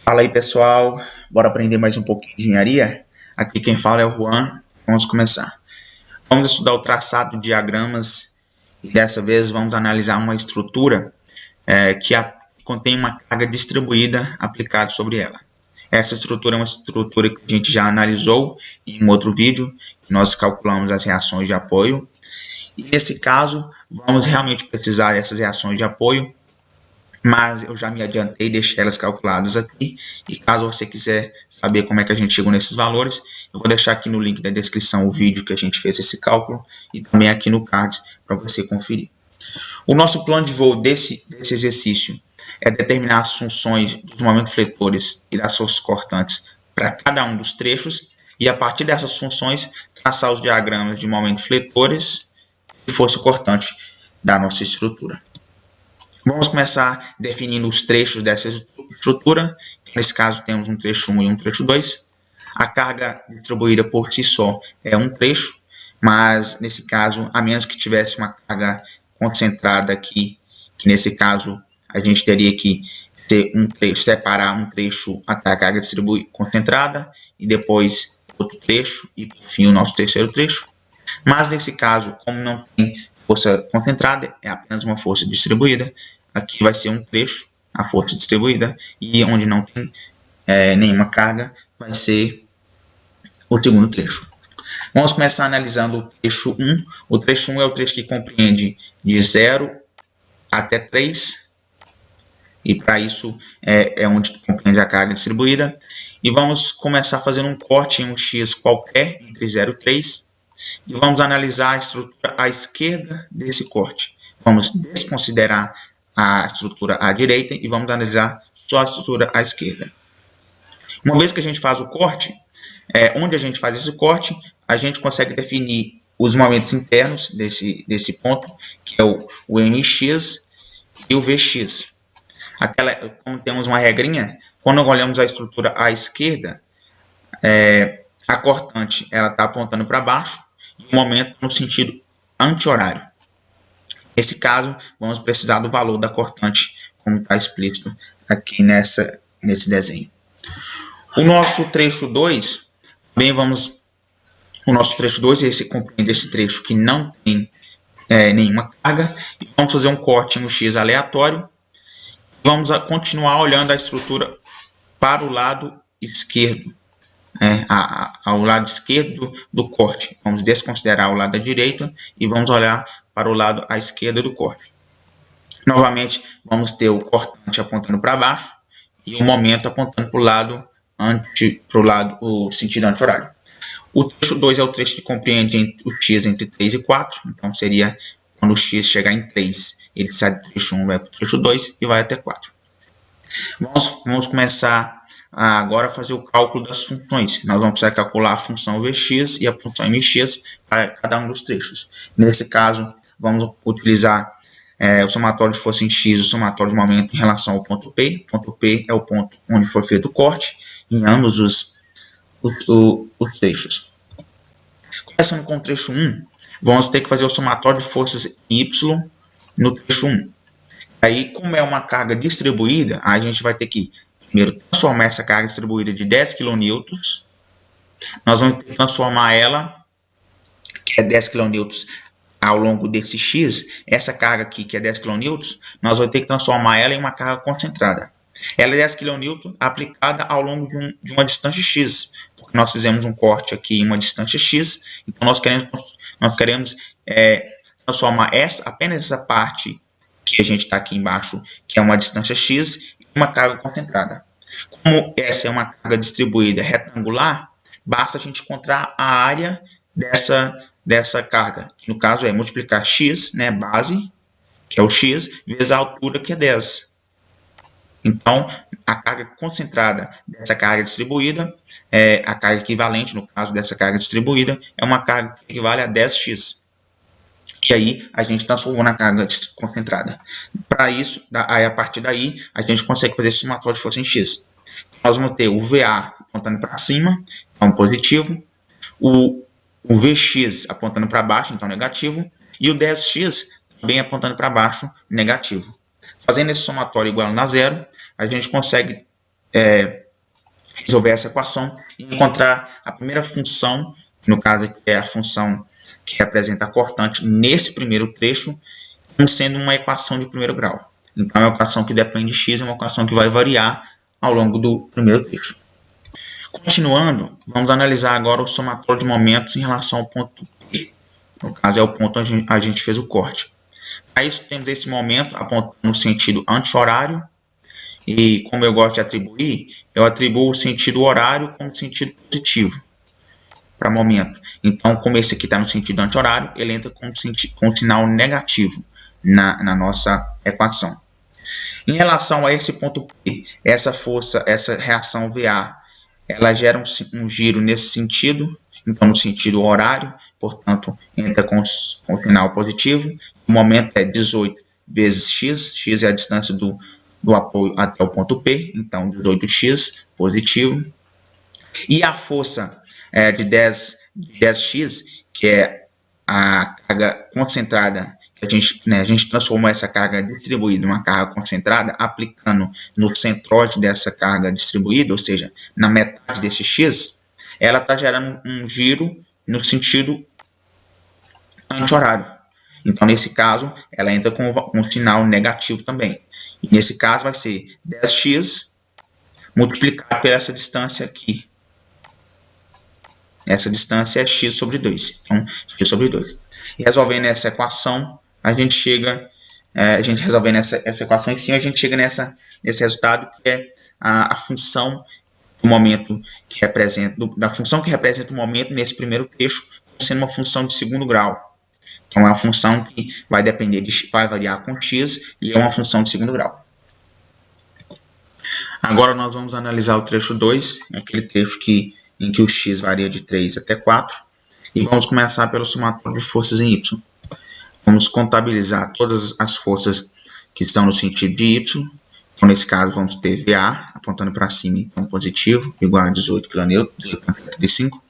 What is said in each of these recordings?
Fala aí, pessoal. Bora aprender mais um pouquinho de engenharia? Aqui quem fala é o Juan. Vamos começar. Vamos estudar o traçado de diagramas e dessa vez vamos analisar uma estrutura que contém uma carga distribuída aplicada sobre ela. Essa estrutura é uma estrutura que a gente já analisou em um outro vídeo. Nós calculamos as reações de apoio. E nesse caso, vamos realmente precisar dessas reações de apoio, mas eu já me adiantei, deixei elas calculadas aqui, e caso você quiser saber como é que a gente chegou nesses valores, eu vou deixar aqui no link da descrição o vídeo que a gente fez esse cálculo, e também aqui no card para você conferir. O nosso plano de voo desse exercício é determinar as funções dos momentos fletores e das forças cortantes para cada um dos trechos, e a partir dessas funções, traçar os diagramas de momentos fletores e força cortante da nossa estrutura. Vamos começar definindo os trechos dessa estrutura. Nesse caso, temos um trecho 1 e um trecho 2. A carga distribuída por si só é um trecho, mas nesse caso, a menos que tivesse uma carga concentrada aqui, que nesse caso a gente teria que ter um trecho, separar um trecho até a carga distribuída concentrada e depois outro trecho e por fim o nosso terceiro trecho. Mas nesse caso, como não tem força concentrada, é apenas uma força distribuída, aqui vai ser um trecho, a força distribuída, e onde não tem nenhuma carga, vai ser o segundo trecho. Vamos começar analisando o trecho 1. O trecho 1 é o trecho que compreende de 0 até 3, e para isso é onde compreende a carga distribuída. E vamos começar fazendo um corte em um X qualquer, entre 0 e 3, e vamos analisar a estrutura à esquerda desse corte. Vamos desconsiderar a estrutura à direita e vamos analisar só a estrutura à esquerda. Uma vez que a gente faz o corte, onde a gente faz esse corte, a gente consegue definir os momentos internos desse ponto, que é o MX e o VX. Como temos uma regrinha, quando olhamos a estrutura à esquerda, a cortante está apontando para baixo e o momento no sentido anti-horário. Nesse caso, vamos precisar do valor da cortante, como está explícito aqui nesse desenho. O nosso trecho 2, o nosso trecho 2, esse compreende esse trecho que não tem nenhuma carga, e vamos fazer um corte no X aleatório. Vamos continuar olhando a estrutura para o lado esquerdo, ao lado esquerdo do corte. Vamos desconsiderar o lado da direita e vamos olhar para o lado à esquerda do corte. Novamente, vamos ter o cortante apontando para baixo e o momento apontando para o sentido anti-horário. O trecho 2 é o trecho que compreende o X entre 3 e 4, então seria quando o X chegar em 3, ele sai do trecho 1, vai para o trecho 2 e vai até 4. Vamos começar agora a fazer o cálculo das funções. Nós vamos precisar calcular a função Vx e a função Mx para cada um dos trechos. Nesse caso, vamos utilizar o somatório de força em x e o somatório de momento em relação ao ponto P. O ponto P é o ponto onde foi feito o corte em ambos os trechos. Começando com o trecho 1, vamos ter que fazer o somatório de forças em y no trecho 1. Aí, como é uma carga distribuída, a gente vai ter que primeiro transformar essa carga distribuída de 10 kN. Nós vamos ter que transformar ela, que é 10 kN, ao longo desse X. Essa carga aqui, que é 10 kN, nós vamos ter que transformar ela em uma carga concentrada. Ela é 10 kN aplicada ao longo de uma distância X, porque nós fizemos um corte aqui em uma distância X, então nós queremos transformar apenas essa parte que a gente está aqui embaixo, que é uma distância X, em uma carga concentrada. Como essa é uma carga distribuída retangular, basta a gente encontrar a área dessa carga. No caso é multiplicar x, base, que é o x, vezes a altura, que é 10. Então, a carga concentrada dessa carga distribuída, a carga equivalente, no caso dessa carga distribuída, é uma carga que equivale a 10x. E aí, a gente transformou na carga concentrada. Para isso, a partir daí, a gente consegue fazer esse somatório de força em x. Nós vamos ter o VA apontando para cima, então positivo, o Vx apontando para baixo, então negativo, e o 10x também apontando para baixo, negativo. Fazendo esse somatório igual a zero, a gente consegue resolver essa equação e encontrar a primeira função, que no caso aqui é a função que representa a cortante nesse primeiro trecho, como sendo uma equação de primeiro grau. Então, é uma equação que depende de x, é uma equação que vai variar ao longo do primeiro trecho. Continuando, vamos analisar agora o somatório de momentos em relação ao ponto P. No caso, é o ponto onde a gente fez o corte. Para isso, temos esse momento apontando no sentido anti-horário. E como eu gosto de atribuir, eu atribuo o sentido horário como sentido positivo para momento. Então, como esse aqui está no sentido anti-horário, ele entra com sinal negativo na nossa equação. Em relação a esse ponto P, essa força, essa reação VA, ela gera um giro nesse sentido, então no sentido horário, portanto, entra com sinal positivo. O momento é 18 vezes x, x é a distância do apoio até o ponto P, então 18x, positivo. E a força de 10x, que é a carga concentrada, que a gente transformou essa carga distribuída em uma carga concentrada, aplicando no centroide dessa carga distribuída, ou seja, na metade desse x, ela está gerando um giro no sentido anti-horário. Então, nesse caso, ela entra com um sinal negativo também. E nesse caso, vai ser 10x multiplicado por essa distância aqui. Essa distância é x sobre 2. Então, x sobre 2. E resolvendo essa equação, a gente chega, resolvendo essa equação em si, a gente chega nesse resultado, que é a função do momento que representa, da função que representa o momento nesse primeiro trecho, sendo uma função de segundo grau. Então, é uma função que vai depender vai variar com x e é uma função de segundo grau. Agora nós vamos analisar o trecho 2, aquele trecho em que o x varia de 3 até 4, e vamos começar pelo somatório de forças em y. Vamos contabilizar todas as forças que estão no sentido de y. Então, nesse caso, vamos ter VA apontando para cima, então positivo, igual a 18 kN, 18,35.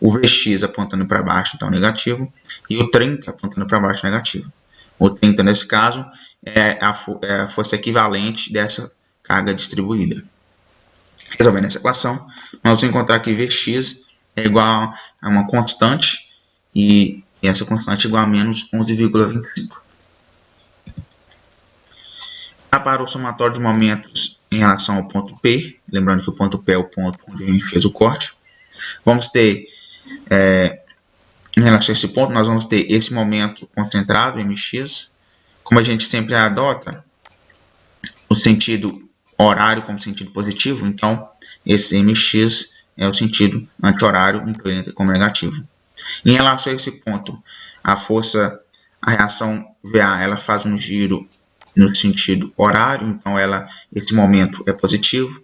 O Vx apontando para baixo, então negativo, e o 30 apontando para baixo, negativo. O 30, nesse caso, é a força equivalente dessa carga distribuída. Resolvendo essa equação, nós vamos encontrar que Vx é igual a uma constante, e essa constante é igual a menos 11,25. Para o somatório de momentos em relação ao ponto P, lembrando que o ponto P é o ponto onde a gente fez o corte, vamos ter, em relação a esse ponto, nós vamos ter esse momento concentrado, mx, como a gente sempre adota o sentido horário como sentido positivo, então esse mx é o sentido anti-horário, então entra como negativo. Em relação a esse ponto, a reação VA, ela faz um giro no sentido horário, então esse momento é positivo,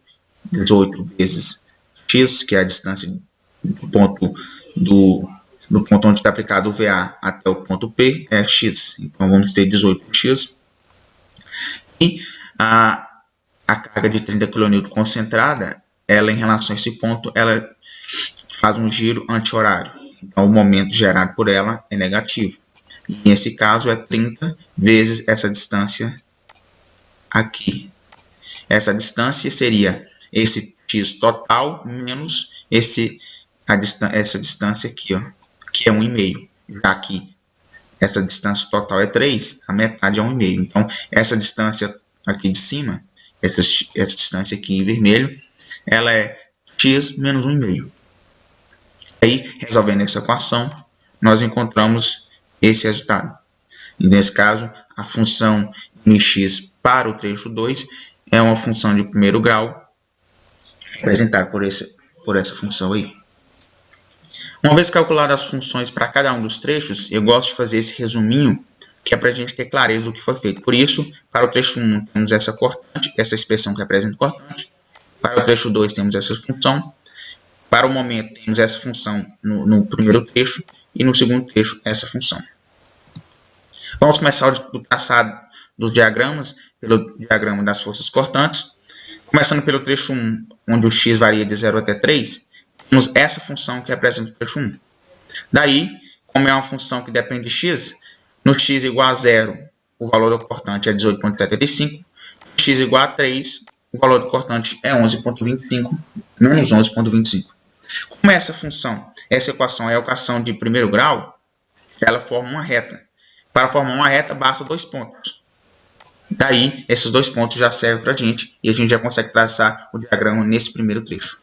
18 vezes x, que é a distância do ponto onde está aplicado o VA até o ponto P, é x. Então, vamos ter 18x. E a carga de 30 kN concentrada, ela em relação a esse ponto, ela faz um giro anti-horário. Então, o momento gerado por ela é negativo. E nesse caso, é 30 vezes essa distância aqui. Essa distância seria esse x total menos essa distância aqui, ó, que é 1,5. Já que essa distância total é 3, a metade é 1,5. Então, essa distância aqui de cima, essa distância aqui em vermelho, ela é x menos 1,5. Aí, resolvendo essa equação, nós encontramos esse resultado. E nesse caso, a função mx para o trecho 2 é uma função de primeiro grau, representada por essa função aí. Uma vez calculadas as funções para cada um dos trechos, eu gosto de fazer esse resuminho, que é para a gente ter clareza do que foi feito. Por isso, para o trecho 1 temos essa cortante, essa expressão que representa o cortante. Para o trecho 2 temos essa função. Para o momento temos essa função no primeiro trecho e no segundo trecho essa função. Vamos começar o traçado dos diagramas, pelo diagrama das forças cortantes. Começando pelo trecho 1, onde o x varia de 0 até 3, temos essa função que representa o trecho 1. Daí, como é uma função que depende de x, no x igual a 0, o valor da cortante é 18,75. No x igual a 3, o valor do cortante é 11,25 menos 11,25. Como essa função, essa equação é a equação de primeiro grau, ela forma uma reta. Para formar uma reta, basta 2 pontos. Daí, esses 2 pontos já servem para a gente e a gente já consegue traçar o diagrama nesse primeiro trecho.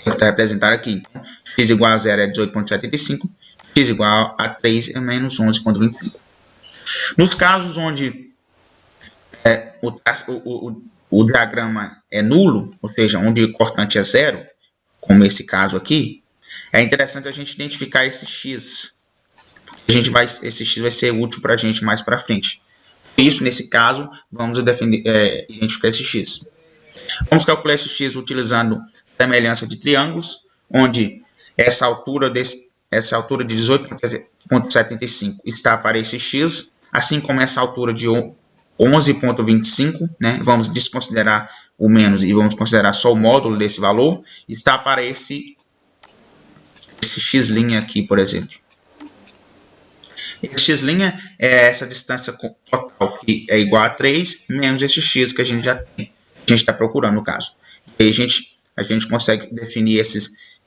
Está representado aqui. Então, x igual a 0 é 18,75, x igual a 3 é menos 11,25. Nos casos onde o diagrama é nulo, ou seja, onde o cortante é zero, como esse caso aqui, é interessante a gente identificar esse x. Esse x vai ser útil para a gente mais para frente. Por isso, nesse caso, vamos identificar esse x. Vamos calcular esse x utilizando semelhança de triângulos, onde essa altura de 18,75 está para esse x, assim como essa altura de 11,25, né? Vamos desconsiderar o menos e vamos considerar só o módulo desse valor, está para esse x' aqui, por exemplo. Esse x' é essa distância total, que é igual a 3, menos esse x que a gente já tem, a gente está procurando no caso. E aí a gente consegue definir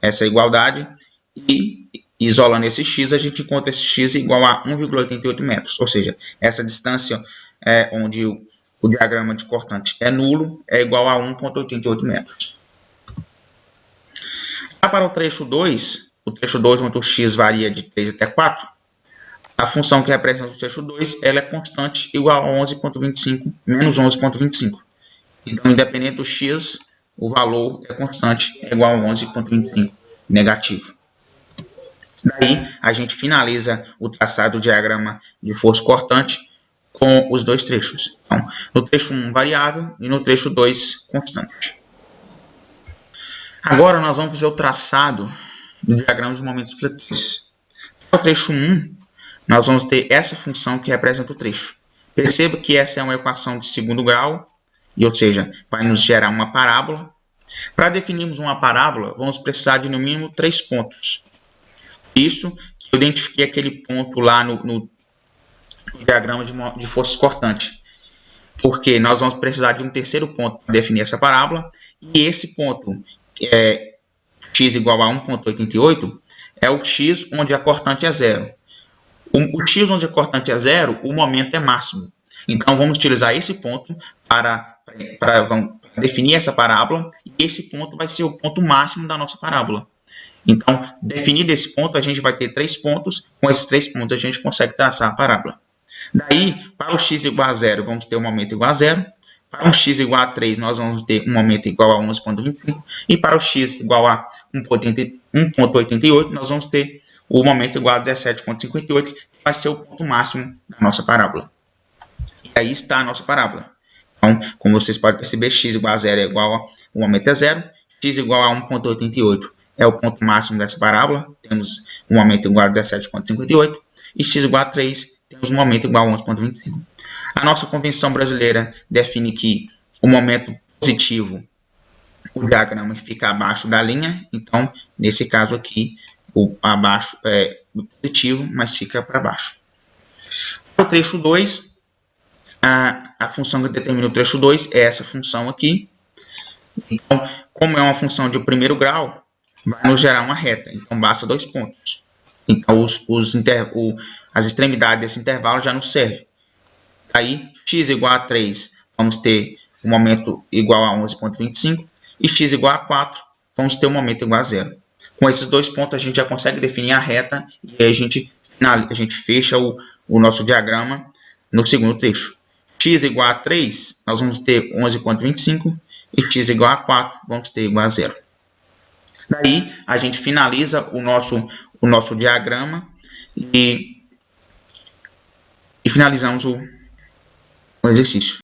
essa igualdade e, isolando esse x, a gente encontra esse x igual a 1,88 metros. Ou seja, essa distância onde o diagrama de cortante é nulo é igual a 1,88 metros. Já para o trecho 2, onde o x varia de 3 até 4, a função que representa o trecho 2 ela é constante igual a 11,25 menos 11,25. Então, independente do x, o valor é constante, é igual a 11,25, negativo. Daí, a gente finaliza o traçado do diagrama de força cortante com os dois trechos. Então, no trecho 1, variável, e no trecho 2, constante. Agora, nós vamos fazer o traçado do diagrama de momentos fletores. No trecho 1, nós vamos ter essa função que representa o trecho. Perceba que essa é uma equação de segundo grau, ou seja, vai nos gerar uma parábola. Para definirmos uma parábola, vamos precisar de no mínimo 3 pontos. Isso que eu identifiquei aquele ponto lá no diagrama de forças cortantes. Porque nós vamos precisar de um terceiro ponto para definir essa parábola. E esse ponto, x igual a 1,88, é o x onde a cortante é zero. O x onde a cortante é zero, o momento é máximo. Então, vamos utilizar esse ponto para definir essa parábola, e esse ponto vai ser o ponto máximo da nossa parábola. Então, definido esse ponto, a gente vai ter 3 pontos. Com esses 3 pontos, a gente consegue traçar a parábola. Daí, para o x igual a 0, vamos ter um momento igual a 0. Para o x igual a 3, nós vamos ter um momento igual a 11,25. E para o x igual a 1,88, nós vamos ter o momento igual a 17,58, que vai ser o ponto máximo da nossa parábola. E aí está a nossa parábola. Então, como vocês podem perceber, x igual a 0 é igual a o momento é 0, x igual a 1,88 é o ponto máximo dessa parábola, temos um momento igual a 17,58, e x igual a 3, temos um momento igual a 11,25. A nossa convenção brasileira define que o momento positivo, o diagrama fica abaixo da linha, então, nesse caso aqui, o abaixo é positivo, mas fica para baixo. O trecho 2, a função que determina o trecho 2 é essa função aqui. Então, como é uma função de primeiro grau, vai nos gerar uma reta. Então, basta 2 pontos. Então, as extremidades desse intervalo já nos servem. Aí, x igual a 3, vamos ter um momento igual a 11,25. E x igual a 4, vamos ter um momento igual a 0. Com esses 2 pontos, a gente já consegue definir a reta. E aí a gente fecha o nosso diagrama no segundo trecho. X igual a 3, nós vamos ter 11,25. E x igual a 4, vamos ter igual a 0. Daí, a gente finaliza o nosso diagrama e finalizamos o exercício.